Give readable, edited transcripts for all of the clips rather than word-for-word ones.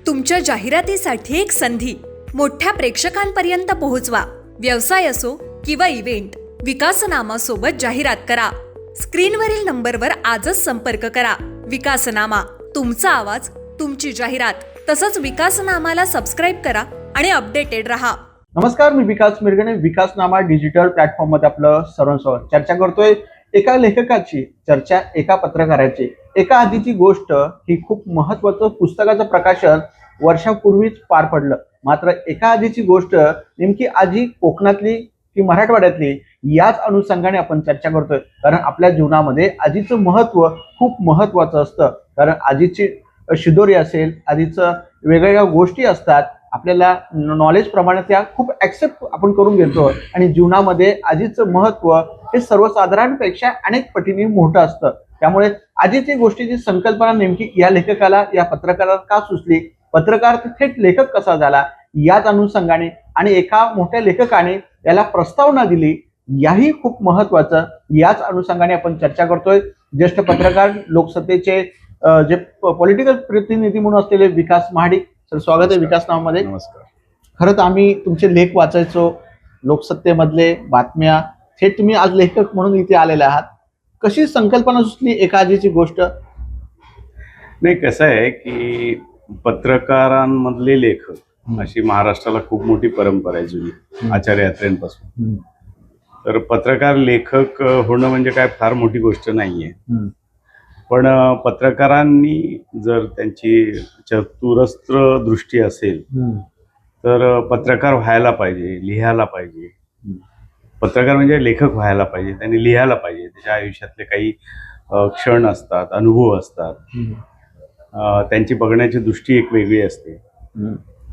तुमच्या जाहिरातीसाठी एक संधी मोठ्या प्रेक्षकांपर्यंत पोहोचवा. व्यवसाय असो किंवा इव्हेंट, विकासनामा सोबत जाहिरात करा. स्क्रीनवरील नंबरवर आजच संपर्क करा. विकासनामा, तुमचा आवाज, तुमची जाहिरात. तसंच विकासनामाला सबस्क्राईब करा आणि अपडेटेड रहा. नमस्कार, मी विकास मिरगणे. विकासनामा डिजिटल प्लॅटफॉर्म मध्ये आपलं सर्वांसोबत चर्चा करतोय. एका लेखकाची चर्चा, एका पत्रकाराची. एका आधीची गोष्ट ही खूप महत्वाचं पुस्तकाचं प्रकाशन वर्षापूर्वीच पार पडलं. मात्र एका आधीची गोष्ट नेमकी आजी कोकणातली की मराठवाड्यातली, याच अनुषंगाने आपण चर्चा करतोय. कारण आपल्या जीवनामध्ये आजीचं महत्व खूप महत्वाचं असतं. कारण आजीची शिदोरी असेल, आजीचं वेगवेगळ्या गोष्टी असतात, आपल्याला नॉलेज प्रमाणे त्या खूप ऍक्सेप्ट आपण करून घेतो. आणि जीवनामध्ये आजीचं महत्व हे सर्वसाधारणपेक्षा अनेक पटीने मोठं असतं. त्यामुळे आजीची गोष्टीची संकल्पना नेमकी या लेखकाला, या पत्रकाराला का सुचली, पत्रकार थेट लेखक कसा झाला, याच अनुषंगाने आणि एका मोठ्या लेखकाने याला प्रस्तावना दिली, याही खूप महत्वाचं. याच अनुषंगाने आपण चर्चा करतोय. ज्येष्ठ पत्रकार, लोकसत्तेचे जे पॉलिटिकल प्रतिनिधी म्हणून असलेले विकास महाडिक सर, स्वागत आहे विकासनामामध्ये. नमस्कार. खरं तर आम्ही तुमचे लेख वाचायचो, लोकसत्तेमधले बातम्या. थेट तुम्ही आज लेखक म्हणून इथे आलेले आहात. कशी संकल्पना सुचली एका आजीची गोष्ट? नाही, कसं आहे की पत्रकारांमधले लेखक अशी महाराष्ट्राला खूप मोठी परंपरा आहे जुनी, आचार्य यात्रेंपासून. तर पत्रकार लेखक होणं म्हणजे काय फार मोठी गोष्ट नाहीये. पण पत्रकारांनी जर त्यांची चतुरस्त्र दृष्टी असेल तर पत्रकार व्हायला पाहिजे, लिहायला पाहिजे. पत्रकार म्हणजे लेखक व्हायला पाहिजे, त्यांनी लिहायला पाहिजे. त्याच्या आयुष्यातले काही क्षण असतात, अनुभव असतात, त्यांची बघण्याची दृष्टी एक वेगळी असते.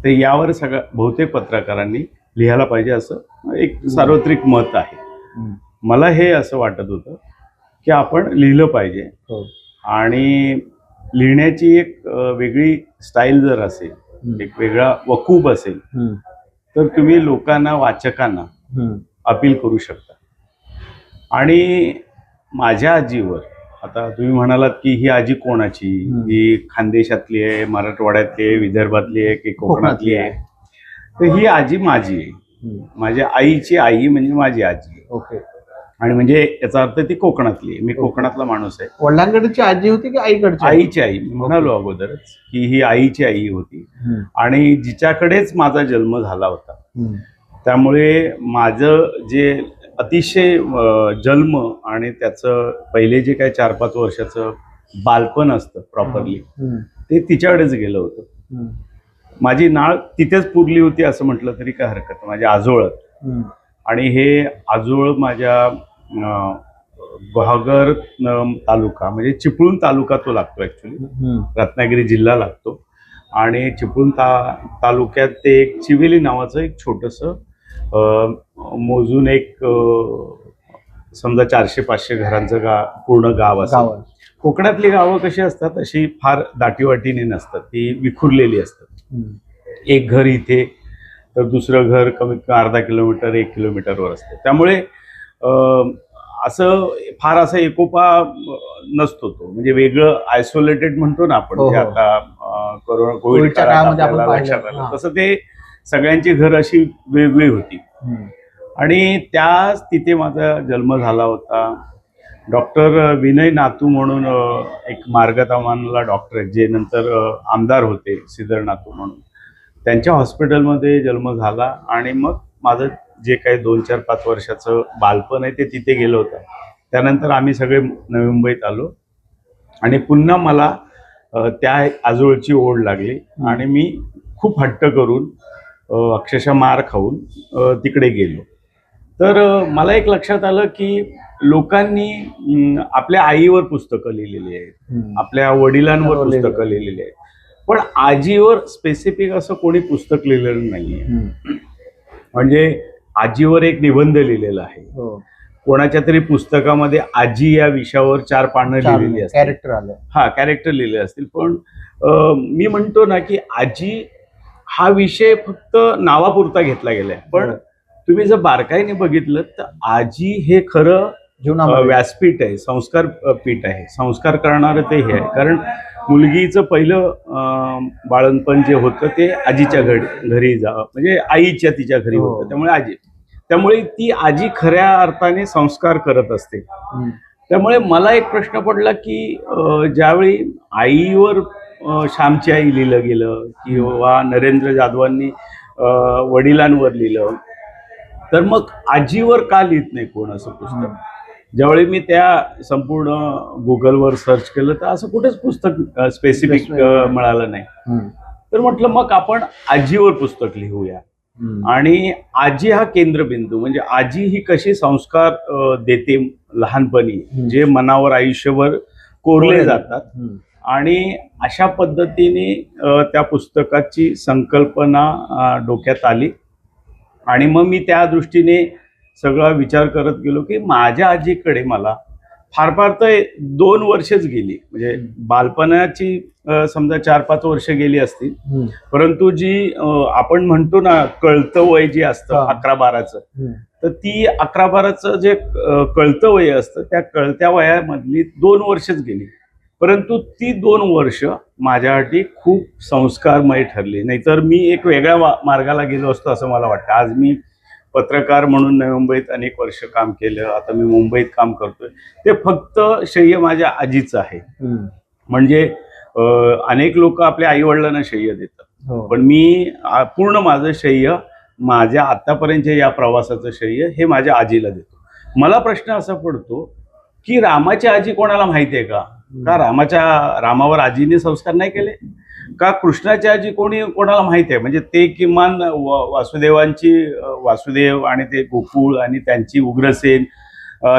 तर यावर सगळं बहुतेक पत्रकारांनी लिहायला पाहिजे असं एक सार्वत्रिक मत आहे. मला हे असं वाटत होतं की आपण लिहिलं पाहिजे. आणि लिहिण्याची एक वेगळी स्टाईल जर असेल, एक वेगळा वकूब असेल, तर तुम्ही लोकांना, वाचकांना अपील करू शकता. आणि माझ्या आजीवर, आता तुम्ही म्हणालात की ही आजी कोणाची, ही खानदेशातली आहे, मराठवाड्यातली आहे, विदर्भातली आहे की कोकणातली आहे, तर ही आजी माझी आहे. माझ्या आईची आई म्हणजे माझी आजी. ओके. आणि म्हणजे याचा अर्थ ती कोकणातली आहे. मी कोकणातला माणूस आहे. वडिलांकडची आजी होती की आईकडची? आईची आई. मी म्हणालो अगोदरच की ही आईची आई होती आणि जिच्याकडेच माझा जन्म झाला होता. त्यामुळे माझं जे अतिशय जन्म आणि त्याचं पहिले जे काय 4-5 वर्षाचं बालपण असतं प्रॉपरली, ते तिच्याकडेच गेलं होतं. माझी नाळ तिथेच पुरली होती असं म्हटलं तरी काय हरकत नाही, माझ्या आजोळत. आणि हे आजोळ माझ्या गुहागर तालुका म्हणजे चिपळूण तालुका तो लागतो, ऍक्च्युली रत्नागिरी जिल्हा लागतो. आणि चिपळूण तालुक्यात ते एक चिवेली नावाचं एक छोटंसं मोजून एक समजा 400-500 घरांचं पूर्ण गाव असतं. कोकणातली गावं कशी असतात, अशी फार दाटीवाटीने नसतात, ती विखुरलेली असतात. एक घर इथे तर दुसरं घर कमीत कमी अर्धा किलोमीटर 1 किलोमीटरवर असतं. त्यामुळे असं फार असा एकोपा नसतो तो, म्हणजे वेगळं आयसोलेटेड म्हणतो ना आपण, जे आता कोविडच्या काळामध्ये लक्षात आलं तसं ते सगळ्यांची घर अशी वेगळी होती. आणि त्याच तिथे माझा जन्म झाला होता. डॉक्टर विनय नातू म्हणून एक मार्गतामानला डॉक्टर आहेत, जे नंतर आमदार होते, श्रीधर नातू म्हणून. त्यांच्या हॉस्पिटलमध्ये जन्म झाला. आणि मग माझं जे काही 2-4-5 वर्षाचं बालपण आहे ते तिथे गेलं होतं. त्यानंतर आम्ही सगळे नवी मुंबईत आलो आणि पुन्हा मला त्या आजोळची ओढ लागली. आणि मी खूप हट्ट करून, अक्षरशः मार खाऊन तिकडे गेलो. तर मला एक लक्षात आलं की लोकांनी आपल्या आईवर पुस्तकं लिहिलेली आहेत, आपल्या वडिलांवर पुस्तकं लिहिलेली आहेत, पण आजीवर स्पेसिफिक असं कोणी पुस्तक लिहिलेलं नाहीये. म्हणजे आजीवर एक निबंध लिहिलेला आहे, कोणाच्या तरी पुस्तकामध्ये आजी या विषयावर 4 पानं लिहिलेली असतील, कॅरेक्टर आलं, कॅरेक्टर लिहिले असतील. पण मी म्हणतो ना की आजी हा विषय फक्त नावापुरता घेतला गेलाय. पण तुम्ही जर बारकाईने बघितलं तर आजी हे खरं व्यासपीठ आहे, संस्कार पीठ आहे, संस्कार करणारं ते हे आहे. कारण मुलगीचं पहिलं बाळणपण जे होतं ते आजीच्या घरी जावं, म्हणजे आईच्या तिच्या घरी हो. होतं, त्यामुळे आजी. त्यामुळे ती आजी खऱ्या अर्थाने संस्कार करत असते. त्यामुळे मला एक प्रश्न पडला की ज्यावेळी आईवर श्यामची आई लिहिलं गेलं किंवा नरेंद्र जाधवांनी वडिलांवर लिहिलं, तर मग आजीवर का लिहित नाही कोण असं पुस्तक? ज्यावेळी मी त्या संपूर्ण गुगलवर सर्च केलं तर असं कुठेच पुस्तक स्पेसिफिक मिळालं नाही. तर म्हटलं मग आपण आजीवर पुस्तक लिहूया. आणि आजी हा केंद्रबिंदू, म्हणजे आजी ही कशी संस्कार देते लहानपणी, जे मनावर आयुष्यभर कोरले जातात. आणि अशा पद्धतीने त्या पुस्तकाची संकल्पना डोक्यात आली. आणि मग मी त्या दृष्टीने सगळा विचार करत गेलो की माझ्या आजीकडे मला फार फार तर 2 वर्षच गेली, म्हणजे बालपणाची समजा 4-5 वर्ष गेली असतील. परंतु जी आपण म्हणतो ना कळतं वय जे असतं 11-12चं, तर ती 11-12चं जे कळतं वय असतं त्या कळत्या वयामधली 2 वर्षच गेली. परंतु ती 2 वर्ष माझ्यासाठी खूप संस्कारमय ठरली. नाहीतर मी एक वेगळ्या मार्गाला गेलो असतो असं मला वाटतं. आज मी पत्रकार म्हणून नवी मुंबईत अनेक वर्ष काम केलं, आता मी मुंबईत काम करतोय, ते फक्त श्रेय माझ्या आजीचं आहे. म्हणजे अनेक लोक आपल्या आई वडिलांना श्रेय देतात, पण मी पूर्ण माझं श्रेय, माझ्या आतापर्यंतच्या या प्रवासाचं श्रेय हे माझ्या आजीला देतो. मला प्रश्न असा पडतो की रामाची आजी कोणाला माहिती आहे का? रामावर आजीने संस्कार नाही केले का? कृष्णाची आजी कोणाला माहिती आहे? म्हणजे ते किमान वासुदेव आणि ते गोकुळ आणि त्यांची उग्रसेन,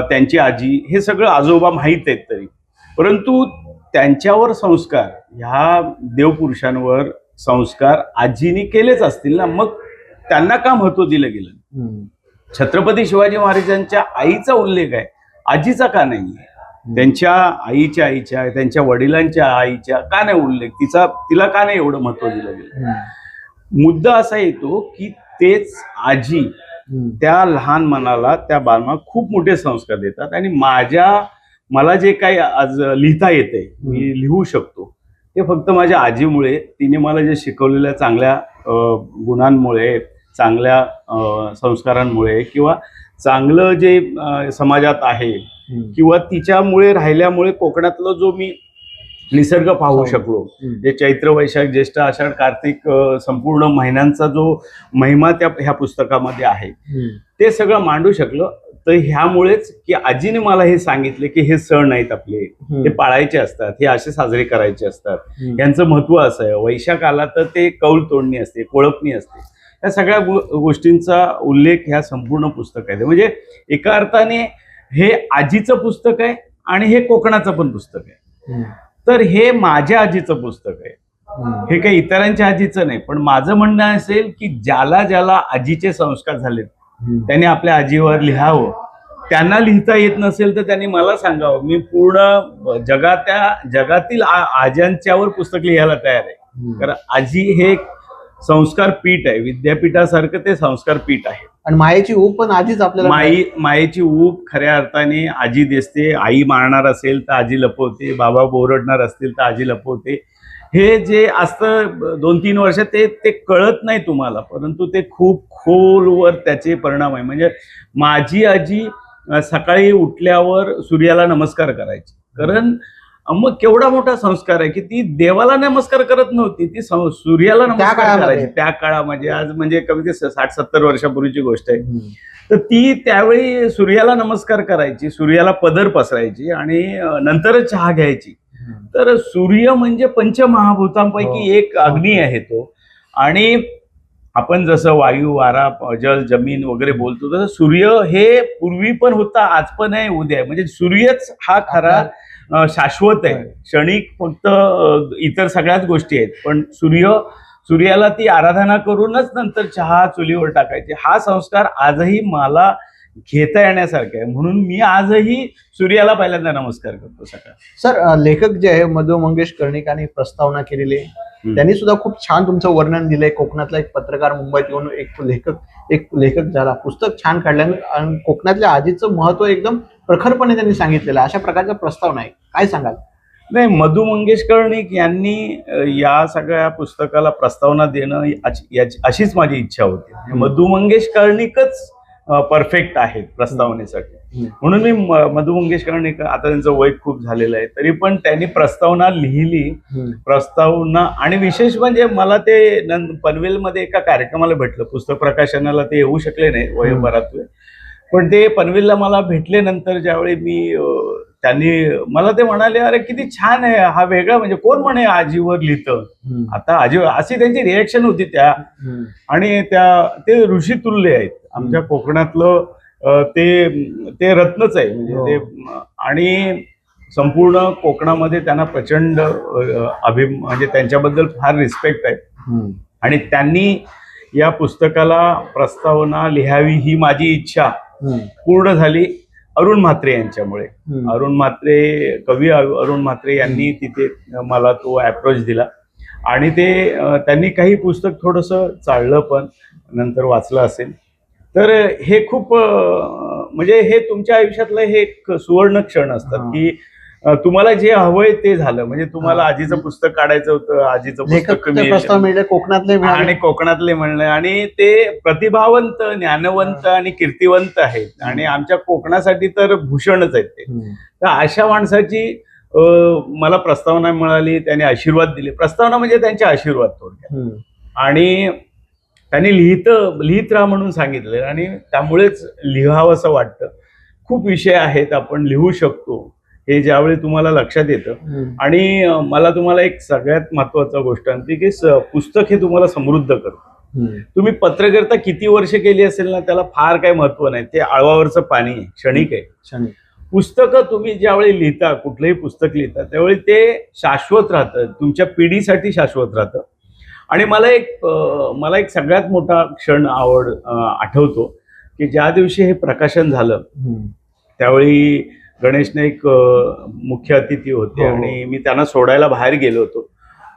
त्यांची आजी, हे सगळं आजोबा माहीत आहेत तरी, परंतु त्यांच्यावर संस्कार, ह्या देवपुरुषांवर संस्कार आजीने केलेच असतील ना, मग त्यांना का महत्व दिलं गेलं? छत्रपती शिवाजी महाराजांच्या आईचा उल्लेख आहे, आजीचा का नाहीये? त्यांच्या आईच्या त्यांच्या वडिलांच्या आईच्या का नाही उल्लेख? तिला का नाही एवढं महत्व दिलं गेलं? मुद्दा असा येतो की तेच आजी त्या लहान मनाला, त्या बालमाला खूप मोठे संस्कार देतात. आणि मला जे काही आज लिहिता येते, मी लिहू शकतो, ते फक्त माझ्या आजीमुळे, तिने मला जे शिकवलेल्या चांगल्या गुणांमुळे, चांगल्या संस्कारांमुळे, किंवा चांगलं जे समाजात आहे, किंवा तिच्यामुळे राहिल्यामुळे कोकणातला जो मी निसर्ग पाहू शकलो, जे चैत्र वैशाख ज्येष्ठ आषाढ कार्तिक संपूर्ण महिन्यांचा जो महिमा ह्या पुस्तकामध्ये आहे, ते सगळं मांडू शकलो. तर ह्यामुळेच की आजीने मला हे सांगितले की हे सण आहेत आपले, हे पाळायचे असतात, हे असे साजरे करायचे असतात, यांचं महत्व असं आहे. वैशाख आला तर ते कौल तोडणी असते, कोळपणी असते, या सगळ्या गोष्टींचा उल्लेख ह्या संपूर्ण पुस्तक आहे. म्हणजे एका अर्थाने हे आजीचं पुस्तक आहे आणि हे कोकणाचं पण पुस्तक आहे. तर हे माझ्या आजीचं पुस्तक आहे, हे काही इतरांच्या आजीचं नाही. पण माझं म्हणणं असेल की ज्याला आजीचे संस्कार झालेत त्यांनी आपल्या आजीवर लिहावं. त्यांना लिहिता येत नसेल तर त्यांनी मला सांगावं. मी पूर्ण जगातील आज्यांच्यावर पुस्तक लिहायला तयार आहे. कारण आजी हे संस्कार पीठ आहे, विद्यापीठासारखं ते संस्कार पीठ आहे. आणि मायेची ऊब पण आजीच आपल्याला, मायेची ऊब खऱ्या अर्थाने आजी दिसते. आई मारणार असेल तर आजी लपवते, बाबा बोरडणार असतील तर आजी लपवते. हे जे असतं 2-3 वर्ष ते कळत नाही तुम्हाला, परंतु ते खूप खोलवर त्याचे परिणाम आहे. म्हणजे माझी आजी सकाळी उठल्यावर सूर्याला नमस्कार करायची, कारण मग केवढा मोठा संस्कार आहे की ती देवाला नमस्कार करत नव्हती, ती सूर्याला नमस्कार करायची त्या काळामध्ये. आज म्हणजे कमी 60-70 वर्षापूर्वीची गोष्ट आहे. तर ती त्यावेळी सूर्याला नमस्कार करायची, सूर्याला पदर पसरायची आणि नंतरच चहा घ्यायची. तर सूर्य म्हणजे पंचमहाभूतांपैकी एक अग्नी आहे तो. आणि आपण जसं वायू, वारा, जल, जमीन वगैरे बोलतो, तसं सूर्य हे पूर्वी पण होता, आज पण आहे, उद्या आहे. म्हणजे सूर्यच हा खरा शाश्वत आहे, क्षणिक फक्त इतर सगळ्याच गोष्टी आहेत. पण सूर्याला ती आराधना करूनच नंतर चहा चुलीवर टाकायचे. हा संस्कार आजही मला घेता येण्यासारखं आहे, म्हणून मी आजही सूर्याला पहिल्यांदा नमस्कार करतो सकाळ. सर, लेखक जे आहे मधु मंगेश कर्णिकांनी प्रस्तावना केलेली आहे, त्यांनी सुद्धा खूप छान तुमचं वर्णन दिलंय. कोकणातला एक पत्रकार मुंबईत येऊन एक लेखक झाला, पुस्तक छान काढल्यानं आणि कोकणातल्या आजीचं महत्व एकदम प्रखरपणे त्यांनी सांगितलेलं. अशा प्रकारच्या प्रस्तावना आहे, काय सांगाल? नाही, मधु मंगेश कर्णिक यांनी या सगळ्या पुस्तकाला प्रस्तावना देणं अशीच माझी इच्छा होती. मधु मंगेश कर्णिकच परफेक्ट आहेत प्रस्तावनेसाठी, म्हणून मी मधु मंगेश कर्णिक, आता त्यांचं वय खूप झालेलं आहे तरी पण त्यांनी प्रस्तावना लिहिली. प्रस्तावना आणि विशेष म्हणजे मला ते पनवेलमध्ये एका कार्यक्रमाला भेटलं, पुस्तक प्रकाशनाला ते येऊ शकले नाही वयोभरात, पण ते पनवेलला मला भेटले. नंतर ज्यावेळी मी त्यांनी मला ते म्हणाले, अरे किती छान आहे हा, वेगळा, म्हणजे कोण म्हणे आजीवर लिहितं, आता आजी, अशी त्यांची रिएक्शन होती त्या. आणि ते ऋषी तुल्य आहेत आमच्या कोकणातलं, ते रत्नच आहे म्हणजे ते. आणि संपूर्ण कोकणामध्ये त्यांना प्रचंड म्हणजे त्यांच्याबद्दल फार रिस्पेक्ट आहे. आणि त्यांनी या पुस्तकाला प्रस्तावना लिहावी ही माझी इच्छा पूर्ण झाली अरुण म्हात्रे यांच्यामुळे. अरुण म्हात्रे, कवी अरुण म्हात्रे यांनी तिथे मला तो अप्रोच दिला आणि त्यांनी काही पुस्तक थोडंसं चाललं पण नंतर वाचलं असेल. तर हे खूप म्हणजे हे तुमच्या आयुष्यातलं हे एक सुवर्ण क्षण असतात की तुम्हाला जे हवंय ते झालं. म्हणजे तुम्हाला आजीचं पुस्तक काढायचं होतं, आजीचं पुस्तक कोकणातले कोकणातले म्हणलं, आणि ते प्रतिभावंत, ज्ञानवंत आणि कीर्तिवंत आहेत आणि आमच्या कोकणासाठी तर भूषणच आहेत ते. तर अशा माणसाची मला प्रस्तावना मिळाली, त्याने आशीर्वाद दिले. प्रस्तावना म्हणजे त्यांचे आशीर्वाद थोडक्यात. आणि त्यांनी लिहित राहा म्हणून सांगितलं आणि त्यामुळेच लिहावं असं वाटतं. खूप विषय आहेत, आपण लिहू शकतो हे ज्यावेळी तुम्हाला लक्षात येतं. आणि मला तुम्हाला एक सगळ्यात महत्वाचा गोष्ट आणते की पुस्तक हे तुम्हाला समृद्ध करतं. तुम्ही पत्रकारिता किती वर्ष केली असेल ना, त्याला फार काही महत्व नाही, ते आळवावरचं पाणी आहे, क्षणिक आहे. पुस्तकं तुम्ही ज्यावेळी लिहिता, कुठलंही पुस्तक लिहिता, त्यावेळी ते शाश्वत राहतं, तुमच्या पिढीसाठी शाश्वत राहतं. आणि मला एक सगळ्यात मोठा क्षण आठवतो की ज्या दिवशी हे प्रकाशन झालं त्यावेळी गणेश नाईक मुख्य अतिथी होते आणि मी त्यांना सोडायला बाहेर गेलो होतो.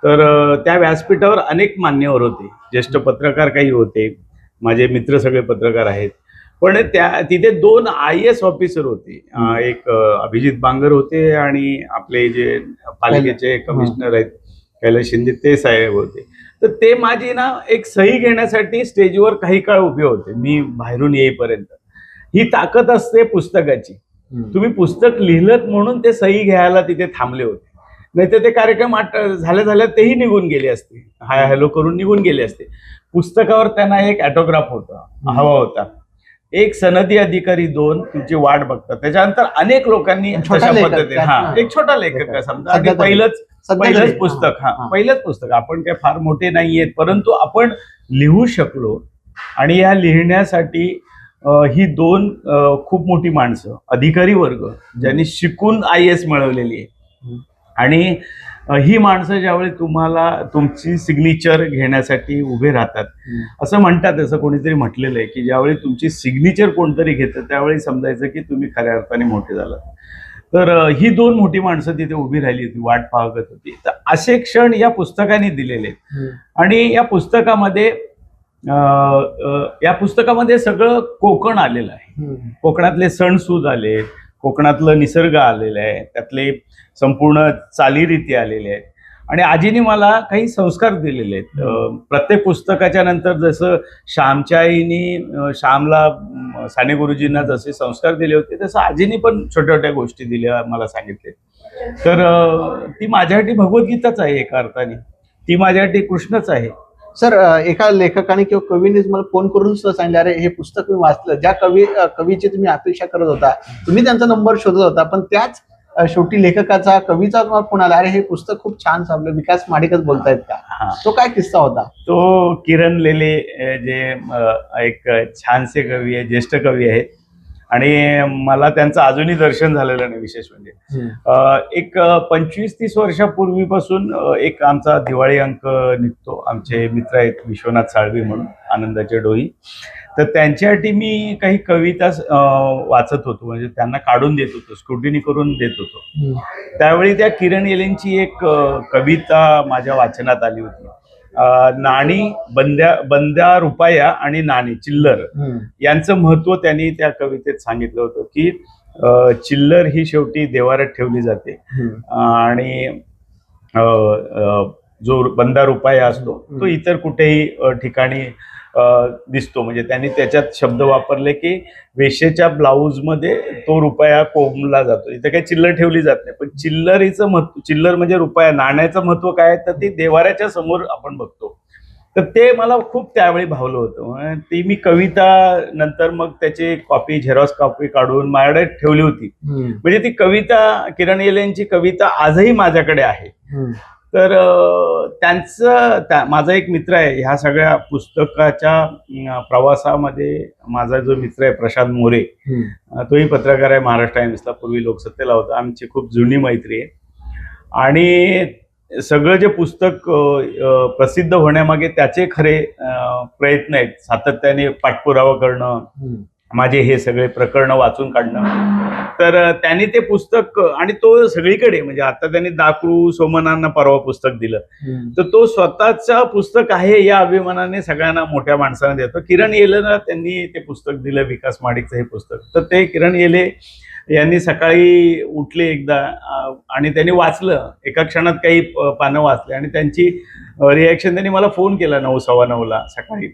तर त्या व्यासपीठावर अनेक मान्यवर होते, ज्येष्ठ पत्रकार काही होते, माझे मित्र सगळे पत्रकार आहेत. पण तिथे 2 IAS ऑफिसर होते, एक अभिजित बांगर होते आणि आपले जे पालिकेचे कमिशनर आहेत कैलास शिंदे ते साहेब होते. तर ते माझी ना एक सही घेण्यासाठी स्टेजवर काही काळ उभे होते, मी बाहेरून येईपर्यंत. ही ताकद असते पुस्तकाची. तुम्ही पुस्तक लिहिलं म्हणून ते सही घ्यायला तिथे थांबले होते, नाहीतर ते कार्यक्रम झाल्या तेही निघून गेले असते, हाय हॅलो करून निघून गेले असते. पुस्तकावर त्यांना एक ऑटोग्राफ हवा होता. एक सनदी अधिकारी 2 तुमची वाट बघतात. त्याच्यानंतर अनेक लोकांनी तशा पद्धतीने एक छोटा लेखक समजा, अगदी पहिलंच पुस्तक, पहिलंच पुस्तक, आपण काय फार मोठे नाहीयेत, परंतु आपण लिहू शकलो. आणि या लिहिण्यासाठी ही 2 खूप मोठी माणसं, अधिकारी वर्ग ज्यांनी शिकून IAS मिळवलेली आहे. आणि ही माणसं ज्यावेळी तुम्हाला तुमची सिग्नेचर घेण्यासाठी उभे राहतात, असं म्हणतात, असं कोणीतरी म्हटलेलं आहे की ज्यावेळी तुमची सिग्नेचर कोणतरी घेतं त्यावेळी समजायचं की तुम्ही खऱ्या अर्थाने मोठे झालात. तर ही 2 मोठी माणसं तिथे उभी राहिली होती, वाट पाहत होती. तर असे क्षण या पुस्तकाने दिलेले आहेत. आणि या पुस्तकामध्ये सगळं कोकण आलेलं आहे, कोकणातले सणसूद आले, कोकणातलं निसर्ग आलेलं आहे, त्यातले संपूर्ण चालीरीती आलेले आहेत. आणि आजीने मला काही संस्कार दिलेले आहेत. प्रत्येक पुस्तकाच्या नंतर जसं श्यामच्या आईनी श्यामला साने गुरुजींना जसे संस्कार दिले होते, तसं आजीने पण छोट्या छोट्या गोष्टी दिल्या, मला सांगितले. तर ती माझ्यासाठी भगवद्गीताच आहे एका अर्थाने, ती माझ्यासाठी कृष्णच आहे. सर, एका लेखकाने किंवा कवीने मला फोन करून सांगितलं, अरे हे पुस्तक मी वाचलं, ज्या कवीची तुम्ही अपेक्षा करत होता, तुम्ही त्यांचा नंबर शोधत होता, पण त्याच शेवटी लेखकाचा, कवीचा तुम्हाला फोन आला, अरे हे पुस्तक खूप छान सापडलं, विकास माडिकच बोलतायत का? तो काय किस्सा होता? तो किरण लेले, जे एक छानसे कवी आहे, ज्येष्ठ कवी आहेत, आणि मला त्यांचं अजूनही दर्शन झालेलं नाही. विशेष म्हणजे एक 25-30 वर्षापूर्वीपासून एक आमचा दिवाळी अंक निघतो. आमचे मित्र आहेत विश्वनाथ साळवी म्हणून, आनंदाचे डोई, तर त्यांच्यासाठी मी काही कविता वाचत होतो, म्हणजे त्यांना काढून देत होतो, स्क्रुटिनी करून देत होतो. त्यावेळी त्या किरण येलेंची एक कविता माझ्या वाचनात आली होती. नाणी, बंद्या रुपया आणि नाणी चिल्लर यांचं महत्व त्यांनी त्या कवितेत सांगितलं होतं की चिल्लर ही शेवटी देवाऱ्यात ठेवली जाते आणि जो बंदा रुपया असतो तो इतर कुठेही ठिकाणी दिसतो. म्हणजे त्यांनी त्याच्यात शब्द वापरले की वेश्येच्या ब्लाऊज मध्ये तो रुपया कोंबला जातो. इथे काही चिल्लर ठेवली जात नाही, पण चिल्लरीचं महत्व, चिल्लर म्हणजे रुपया, नाण्याचं महत्व काय तर ते देवाऱ्याच्या समोर आपण बघतो. तर ते मला खूप त्यावेळी भावलं होतं. ती मी कविता नंतर मग त्याची कॉपी, झेरॉक्स कॉपी काढून माझ्याकडे ठेवली होती. म्हणजे ती कविता, किरण येलेंची कविता आजही माझ्याकडे आहे. तर माझा एक मित्र आहे ह्या सगळ्या पुस्तकाच्या प्रवासामध्ये, माझा जो मित्र आहे प्रशांत मोरे, तोही पत्रकार आहे, महाराष्ट्र टाइम्सला पूर्वी लोकसत्तेला होता. आमची खूप जुनी मैत्री आहे आणि सगळं जे पुस्तक प्रसिद्ध होण्यामागे त्याचे खरे प्रयत्न आहेत. सातत्याने पाठपुरावा करणं, माझे हे सगळे प्रकरण वाचून काढणं. तर त्यांनी ते पुस्तक, आणि तो सगळीकडे, म्हणजे आता त्यांनी दाकरू सोमनांना परवा पुस्तक दिलं, तर तो स्वतःचं पुस्तक आहे या अभिमानाने सगळ्यांना, मोठ्या माणसांना देतो. किरण येलेला त्यांनी ते पुस्तक दिलं, विकास माडिकचं हे पुस्तक. तर ते किरण येले यांनी सकाळी उठले एकदा आणि त्यांनी वाचलं, एका क्षणात काही पानं वाचले आणि त्यांची रिॲक्शन, त्यांनी मला फोन केला 9, 9:15 सकाळी.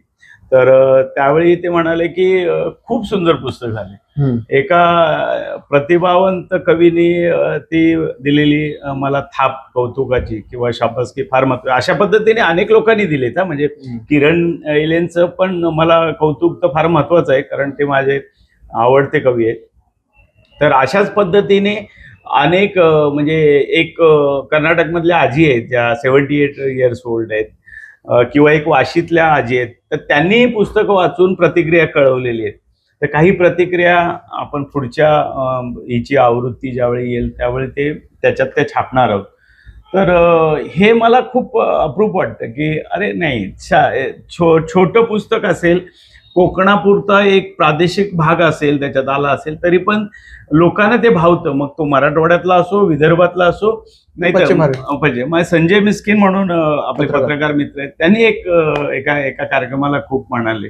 तर त्यावेळी ते म्हणाले की खूप सुंदर पुस्तक झाले. एका प्रतिभावंत कवीने ती दिलेली मला थाप कौतुकाची किंवा शाबासकी फार महत्व, अशा पद्धतीने अनेक लोकांनी दिले. म्हणजे किरण येलेंचं पण मला कौतुक तर फार महत्वाचं आहे, कारण ते माझे आवडते कवी आहेत. तर अशाच पद्धतीने अनेक, म्हणजे एक कर्नाटकमधल्या आजी आहेत ज्या 78 इयर्स ओल्ड आहेत, किंवा एक वाशीतल्या आजी आहेत, तर त्यांनी पुस्तकं वाचून प्रतिक्रिया कळवलेली आहेत. तर काही प्रतिक्रिया आपण पुढच्या हिची आवृत्ती ज्यावेळी येईल त्यावेळी त्याच्यात ते छापणार आहोत. तर हे मला खूप अप्रूप वाटतं की अरे नाही, छोटं पुस्तक असेल, कोकणापुरता एक प्रादेशिक भाग असेल, त्याच्यात आला असेल, तरी पण लोकांना ते भावतं. मग तो मराठवाड्यातला असो, विदर्भातला असो, नाही. मग संजय मिस्किन म्हणून आपले पत्रकार मित्र आहेत, त्यांनी एका कार्यक्रमाला खूप म्हणाले,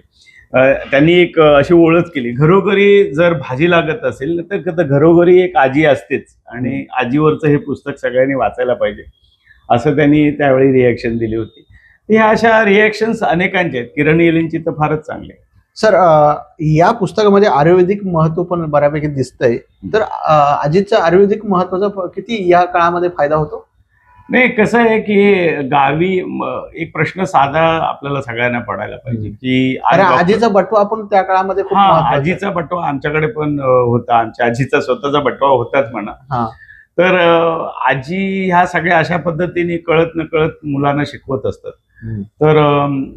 त्यांनी एक अशी ओळख केली, घरोघरी जर भाजी लागत असेल तर घरोघरी एक आजी असतेच आणि आजीवरचं हे पुस्तक सगळ्यांनी वाचायला पाहिजे, असं त्यांनी त्यावेळी रिॲक्शन दिली होती. ह्या अशा रिॲक्शन्स अनेकांचे आहेत. किरण येलेंची तर फारच चांगली आहे. सर, या पुस्तकामध्ये आयुर्वेदिक महत्व पण बऱ्यापैकी दिसतंय. तर आजीचं आयुर्वेदिक महत्वाचा किती या काळामध्ये फायदा होतो? नाही, कसं आहे की गावी एक प्रश्न साधा आपल्याला सगळ्यांना पडायला पाहिजे की आजीचा बटवा आपण त्या काळामध्ये खूप आजीचा बटवा आमच्याकडे पण होता, आमच्या आजीचा स्वतःचा बटवा होताच म्हणा. तर आजी ह्या सगळ्या अशा पद्धतीने कळत न कळत मुलांना शिकवत असतात. तर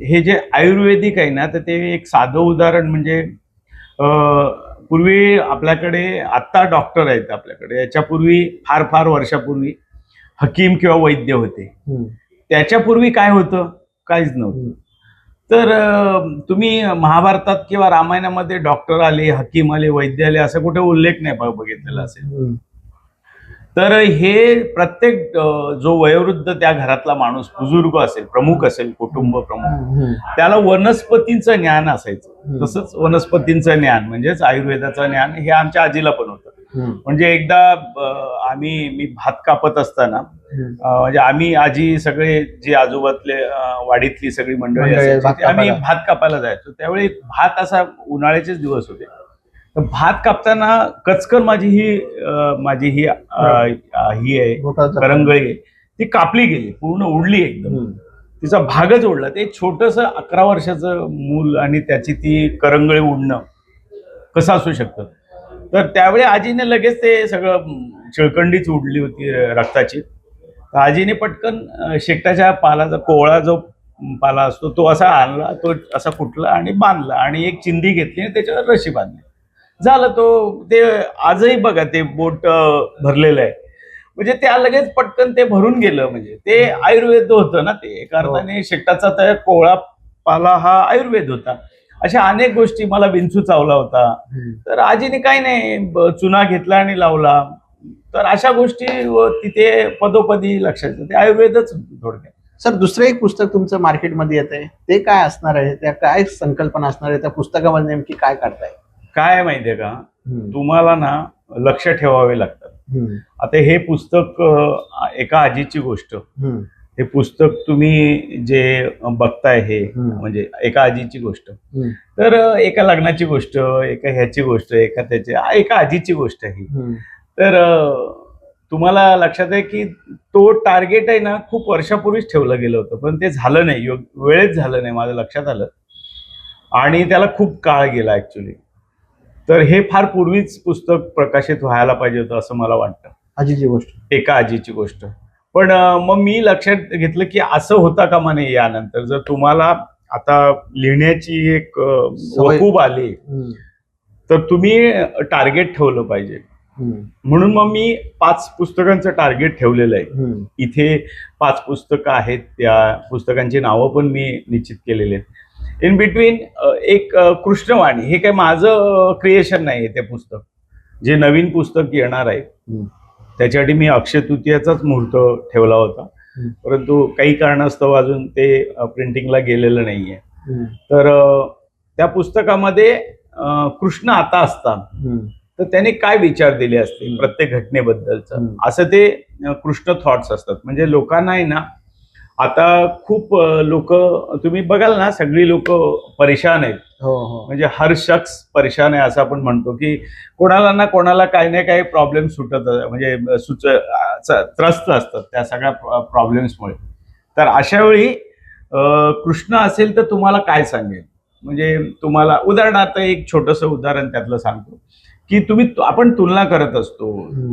हे जे आयुर्वेदिक आहे ना, तर ते एक साधं उदाहरण म्हणजे, पूर्वी आपल्याकडे, आता डॉक्टर आहेत आपल्याकडे, याच्यापूर्वी फार वर्षापूर्वी हकीम किंवा वैद्य होते. त्याच्यापूर्वी काय होतं? काहीच नव्हतं. तर तुम्ही महाभारतात किंवा रामायणामध्ये डॉक्टर आले, हकीम आले, वैद्य आले असं कुठे उल्लेख नाही बघितलेला असेल. तर हे प्रत्येक जो वयोवृद्ध त्या घरातला माणूस, बुजुर्ग असेल, प्रमुख असेल, कुटुंब प्रमुख, त्याला वनस्पतींचं ज्ञान असायचं. तसंच वनस्पतींचं ज्ञान म्हणजेच आयुर्वेदाचं ज्ञान हे आमच्या आजीला पण होतं. म्हणजे एकदा मी भात कापत असताना, म्हणजे आजी सगळे जे आजोबातले वाडीतली सगळी मंडळी असायची, आम्ही भात कापायला जायचो. त्यावेळी भात असा, उन्हाळ्याचेच दिवस होते, तर भात कापताना कचकर माझी ही आहे करंगळी आहे, ती कापली गेली, पूर्ण उडली, एकदम तिचा भागच उडला. ते छोटस 11 वर्षाचं मूल आणि त्याची ती करंगळी उडणं कसं असू शकतं? तर त्यावेळी आजीने लगेच ते सगळं, चिळकंडीच उडली होती रक्ताची. आजीने पटकन शेकटाच्या पालाचा, कोवळा जो पाला असतो तो असा आणला, तो असा कुटला आणि बांधला आणि एक चिंदी घेतली आणि त्याच्यावर रशी बांधली. झालं. ते आजही बघा ते बोट भरलेलं आहे. म्हणजे त्या लगेच पटकन ते भरून गेलं. म्हणजे ते आयुर्वेद होतं ना, ते एका अर्थाने शेकटाचा त्या कोवळा पाला हा आयुर्वेद होता. अशा अनेक गोष्टी, मला विंचू चावला होता, तर आजीने काही नाही, चुना घेतला आणि लावला. तर अशा गोष्टी तिथे पदोपदी लक्षात येतं. ते आयुर्वेदच थोडक्यात. सर, दुसरं एक पुस्तक तुमचं मार्केटमध्ये येत आहे, ते काय असणार आहे? त्या काय संकल्पना असणार आहे त्या पुस्तकामध्ये? नेमकी काय करताय? काय माहितीये का, तुम्हाला ना लक्ष ठेवावे लागतात. आता हे पुस्तक एका आजीची गोष्ट, हे पुस्तक तुम्ही जे बघताय हे म्हणजे एका आजीची गोष्ट, तर एका लग्नाची गोष्ट, एका ह्याची गोष्ट, एका आजीची गोष्ट आहे. तर तुम्हाला लक्षात आहे की तो टार्गेट आहे ना खूप वर्षापूर्वीच ठेवलं गेलं होतं, पण ते झालं नाही, वेळेत झालं नाही, माझं लक्षात आलं. आणि त्याला खूप काळ गेला ऍक्च्युली. तर हे फार पूर्वीच पुस्तक प्रकाशित व्हायला पाहिजे होतं असं मला वाटतं, आजीची गोष्ट, एका आजीची गोष्ट. पण मग मी लक्षात घेतलं की असं होता कामा नये. यानंतर जर तुम्हाला आता लिहिण्याची एक वकूब आली तर तुम्ही टार्गेट ठेवलं पाहिजे. म्हणून मग मी 5 पुस्तकांचं टार्गेट ठेवलेलं आहे. इथे 5 पुस्तकं आहेत, त्या पुस्तकांची नावं पण मी निश्चित केलेली आहेत. इन बिटवीन एक कृष्णवाणी, हे काय माझं क्रिएशन नाही. ते पुस्तक जे नवीन पुस्तक येणार आहे त्याच्यासाठी मी अक्षय तृतीयाचाच मुहूर्त ठेवला होता, परंतु काही कारणास्तव अजून ते प्रिंटिंगला गेलेलं नाहीये. तर त्या पुस्तकामध्ये कृष्ण आता असतात तर त्याने काय विचार दिले असतील प्रत्येक घटनेबद्दलचं, असं ते कृष्ण थॉट्स असतात. म्हणजे लोकांना आहे ना, आता खूप लोक तुम्ही बघाल ना, सगळी लोक परेशान आहेत. म्हणजे हर शख्स परेशान आहे असं आपण म्हणतो की कोणाला ना कोणाला काही ना काही प्रॉब्लेम सुटत, म्हणजे त्रस्त असतात त्या सगळ्या प्रॉब्लेम्समुळे. तर अशा वेळी कृष्ण असेल तर तुम्हाला काय सांगेल, म्हणजे तुम्हाला उदाहरणार्थ एक छोटंसं उदाहरण त्यातलं सांगतो की आपण तुलना करत असतो.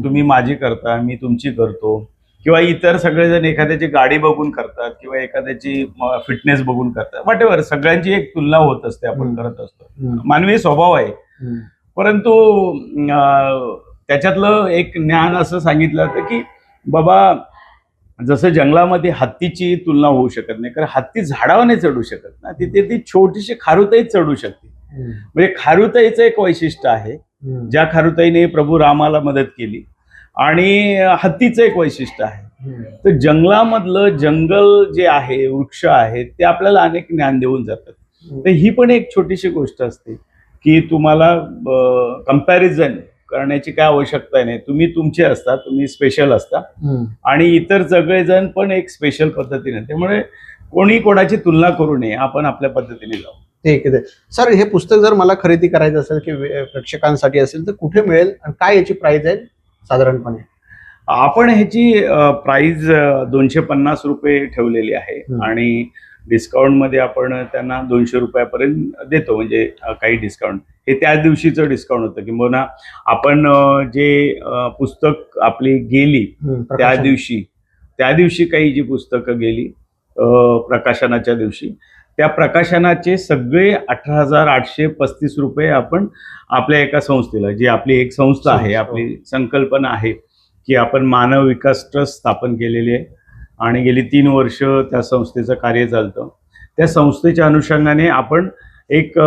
तुम्ही माझी करता, मी तुमची करतो, किंवा इतर सगळेजण एखाद्याची गाडी बघून करतात किंवा एखाद्याची फिटनेस बघून करतात, व्हॉटएव्हर, सगळ्यांची एक तुलना होत असते, आपण करत असतो, मानवी स्वभाव आहे. परंतु त्याच्यातलं एक ज्ञान असं सांगितलं जातं की बाबा, जसं जंगलामध्ये हत्तीची तुलना होऊ शकत नाही, कारण हत्ती झाडावर नाही चढू शकत ना, तिथे ती छोटीशी खारुताई चढू शकते. म्हणजे खारुताईचं एक वैशिष्ट्य आहे, ज्या खारुताईने प्रभू रामाला मदत केली, आणि हत्तीचं एक वैशिष्ट्य आहे. तर जंगलामधलं जंगल जे आहे, वृक्ष आहेत, ते आपल्याला अनेक ज्ञान देऊन जातात. तर ही पण एक छोटीशी गोष्ट असते की तुम्हाला कंपॅरिझन करण्याची काय आवश्यकता नाही. तुम्ही तुमचे असता, तुम्ही स्पेशल असता, आणि इतर सगळेजण पण एक स्पेशल पद्धतीने. त्यामुळे कोणी कोणाची तुलना करू नये, आपण आपल्या पद्धतीने जाऊ. ठीक आहे सर. हे पुस्तक जर मला खरेदी करायचं असेल की प्रेक्षकांसाठी असेल तर कुठे मिळेल आणि काय याची प्राइस आहे साधारणपणे? आपण ह्याची प्राइस 250 रुपये ठेवलेली आहे, आणि डिस्काउंट मध्ये आपण त्यांना 200 रुपयापर्यंत देतो. म्हणजे काही डिस्काउंट, हे त्याच दिवशीचं डिस्काउंट होतं की म्हणा आपण जे पुस्तक आपली गेली त्या दिवशी काही जी पुस्तकं गेली प्रकाशनाच्या दिवशी, त्या प्रकाशनाचे सगळे 18,835 रुपये आपण आपल्या एका संस्थेला, जी आपली एक संस्था आहे, आपली संकल्पना आहे की आपण मानव विकास ट्रस्ट स्थापन केलेली आहे, आणि गेली 3 वर्ष त्या संस्थेचं कार्य चालतं. त्या संस्थेच्या अनुषंगाने आपण एक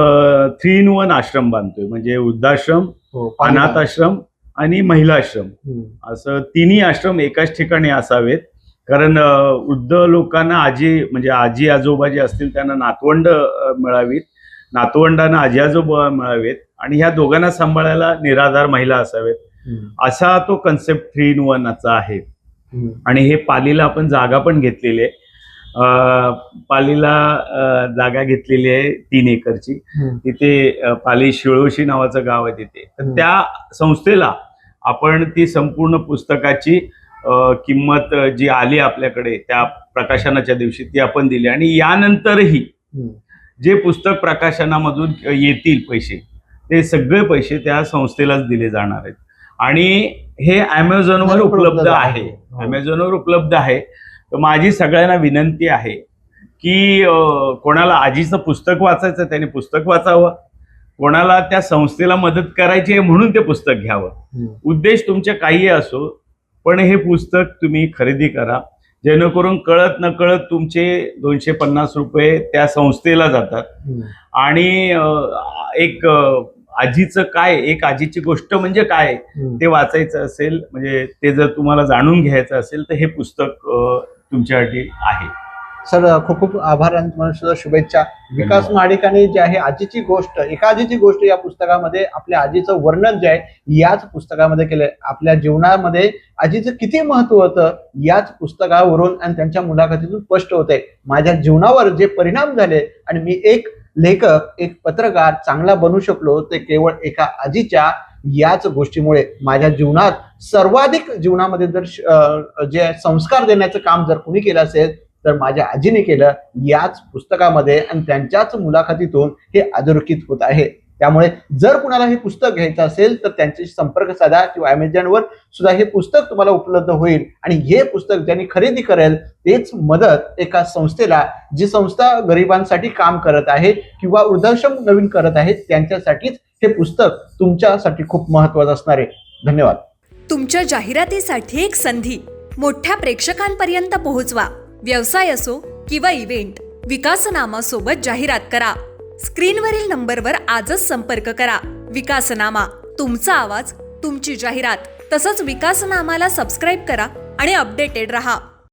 3-in-1 आश्रम बांधतोय. म्हणजे वृद्धाश्रम, अनाथ आश्रम आणि महिला आश्रम, असं 3ही आश्रम एकाच ठिकाणी असावेत. कारण वृद्ध लोकांना म्हणजे आजी आजोबा जे असतील त्यांना नातवंड मिळावीत, नातवंडांना आजी आजोबा मिळावेत, आणि ह्या दोघांना सांभाळायला निराधार महिला असावेत, असा तो कन्सेप्ट 3-in-1 आहे. आणि हे पालीला आपण जागा पण घेतलेली आहे. पालीला जागा घेतलेली आहे 3 एकरची. तिथे पाली शिळोशी नावाचं गाव आहे तिथे. तर त्या संस्थेला आपण ती संपूर्ण पुस्तकाची किंमत जी आली आपल्याकडे त्या प्रकाशनाच्या दिवशी ती आपण दिली, आणि यानंतरही जे पुस्तक प्रकाशनामधून येतील पैसे, ते सगळे पैसे त्या संस्थेलाच दिले जाणार आहेत. आणि हे अमेझॉनवर उपलब्ध आहे, अमेझॉनवर उपलब्ध आहे. तर माझी सगळ्यांना विनंती आहे की कोणाला आजीचं पुस्तक वाचायचं त्याने पुस्तक वाचावं, कोणाला त्या संस्थेला मदत करायची आहे म्हणून ते पुस्तक घ्यावं. उद्देश तुमचे काही असो, पण हे पुस्तक तुम्ही खरेदी करा, जेणेकरून कळत नकळत तुमचे 250 रुपये त्या संस्थेला जातात. आणि एक आजीचं काय, एक आजीची गोष्ट म्हणजे काय ते वाचायचं असेल, म्हणजे ते जर तुम्हाला जाणून घ्यायचं असेल तर हे पुस्तक तुमच्यासाठी आहे. सर खूप खूप आभार आणि तुम्हाला सुद्धा शुभेच्छा. विकास महाडिकांनी जे आहे आजीची गोष्ट, एका आजीची गोष्ट या पुस्तकामध्ये आपल्या आजीचं वर्णन जे आहे याच पुस्तकामध्ये केलंय. आपल्या जीवनामध्ये आजीचं किती महत्व होतं याच पुस्तकावरून आणि त्यांच्या मुलाखतीतून स्पष्ट होतंय. माझ्या जीवनावर जे परिणाम झाले आणि मी एक लेखक, एक पत्रकार चांगला बनू शकलो ते केवळ एका आजीच्या याच गोष्टीमुळे. माझ्या जीवनात सर्वाधिक जीवनामध्ये जर जे संस्कार देण्याचं काम जर कोणी केलं असेल तर माझ्या आजीने केलं याच पुस्तकामध्ये आणि त्यांच्याच मुलाखतीतून हे अधोरेखित होत आहे. त्यामुळे जर कुणाला हे पुस्तक घ्यायचं असेल तर त्यांच्याशी संपर्क साधा किंवा अमेझॉनवर सुद्धा हे पुस्तक तुम्हाला उपलब्ध होईल. आणि हे पुस्तक ज्यांनी खरेदी करेल तेच मदत एका संस्थेला, जी संस्था गरिबांसाठी काम करत आहे किंवा वृद्धाश्रम नवीन करत आहे त्यांच्यासाठीच हे पुस्तक तुमच्यासाठी खूप महत्वाचं असणार आहे. धन्यवाद. तुमच्या जाहिरातीसाठी एक संधी मोठ्या प्रेक्षकांपर्यंत पोहोचवा. व्यवसाय असो किंवा इव्हेंट, विकासनामासोबत जाहिरात करा. स्क्रीनवरील नंबरवर आजच संपर्क करा. विकासनामा, तुमचा आवाज, तुमची जाहिरात. तसंच विकासनामाला सबस्क्राईब करा आणि अपडेटेड रहा.